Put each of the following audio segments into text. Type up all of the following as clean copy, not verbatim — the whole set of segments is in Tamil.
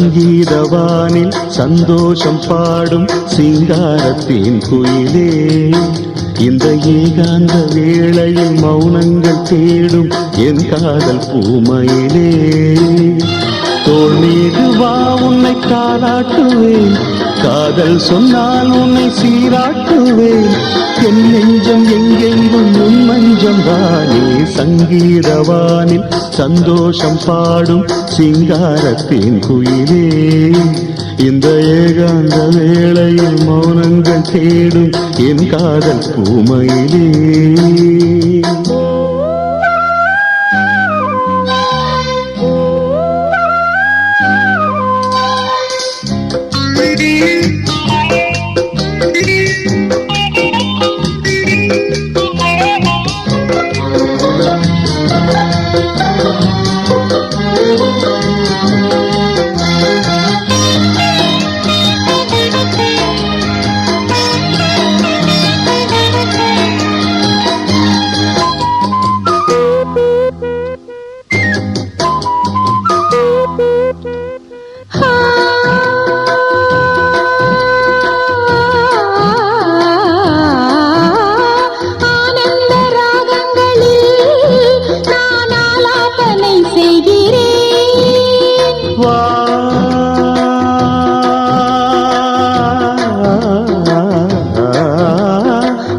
சங்கீதவானில் சந்தோஷம் பாடும் சிங்காரத்தின் குயிலே, இந்த ஏகாந்த வேளையில் மௌனங்கள் தேடும் என் காதல் பூமையிலே. தோள் மீது வா உன்னை காலாட்டுவேன், காதல் சொன்னால் உன்னை சீராட்டுவேன், என் நெஞ்சம் எங்கெங்கும் உன் மஞ்சம் தானே. சங்கீதவானில் சந்தோஷம் பாடும் சிங்காரத்தின் குயிலே, இந்த ஏகாந்த வேளையில் மௌனங்கள் தேடும் என் காதல் பூமையிலே.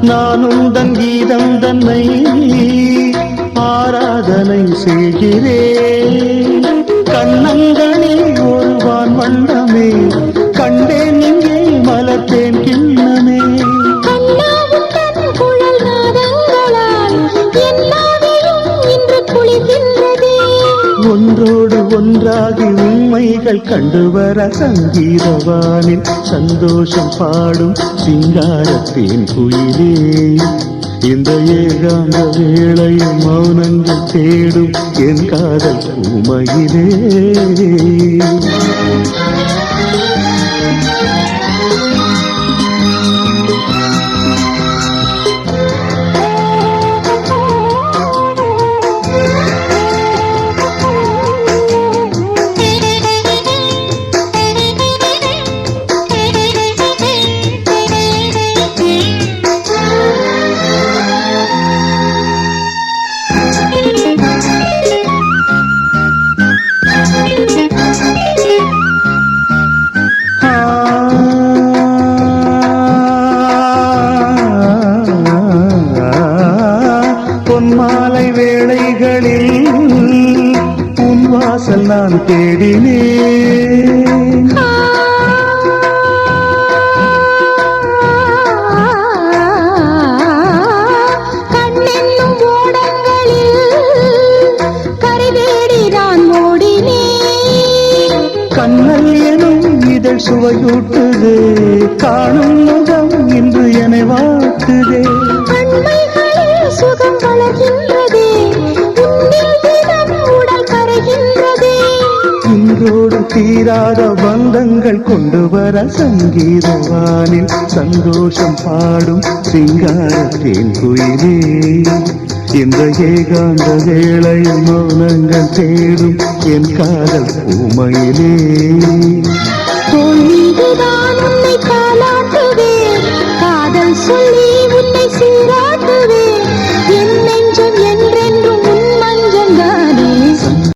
நானுந்தன் கீதம் தன்னை ஆராதனை செய்கிறேன், கண்ணங்களில் ஒருவான் வண்ணமே கண்டேன் இங்கே மலர்த்தேன் கிண்ணமே. ஒன்றோடு ஒன்றாகி உண்மைகள் கண்டுவர சங்கீதவானில் சந்தோஷம் பாடும் சிங்காரத்தின் குயிலே, இந்த ஏகாந்த வேளையில் மௌனங்கள் தேடும் என் காதல் பூமையிலே. பொன்மாலை வேளைகளில் உன் வாசல் நான் தேடினேன், கண்ணென்னும் ஓடங்களில் கரை தேடி நான் ஓடினேன். கண்ணல் எனும் இதழ் சுவையூட்டுதே, காணும் முகம் இன்று என்னை வாட்டுதே. சுகம் வளர்கின்றதே, உன்னில் தினம் உடல் கரைகின்றதே. இன்றோடு தீராத பந்தங்கள் கொண்டு வர சங்கீதவானில் சந்தோஷம் பாடும் சிங்காரத்தின் குயிலே, இந்த ஏகாந்த வேளையில் மௌனங்கள் தேடும் என் காதல் பூமையிலே. தோள் மீதுதான் உன்னை காலாட்டுவேன், காதல் சொல்லி உன்னை சீர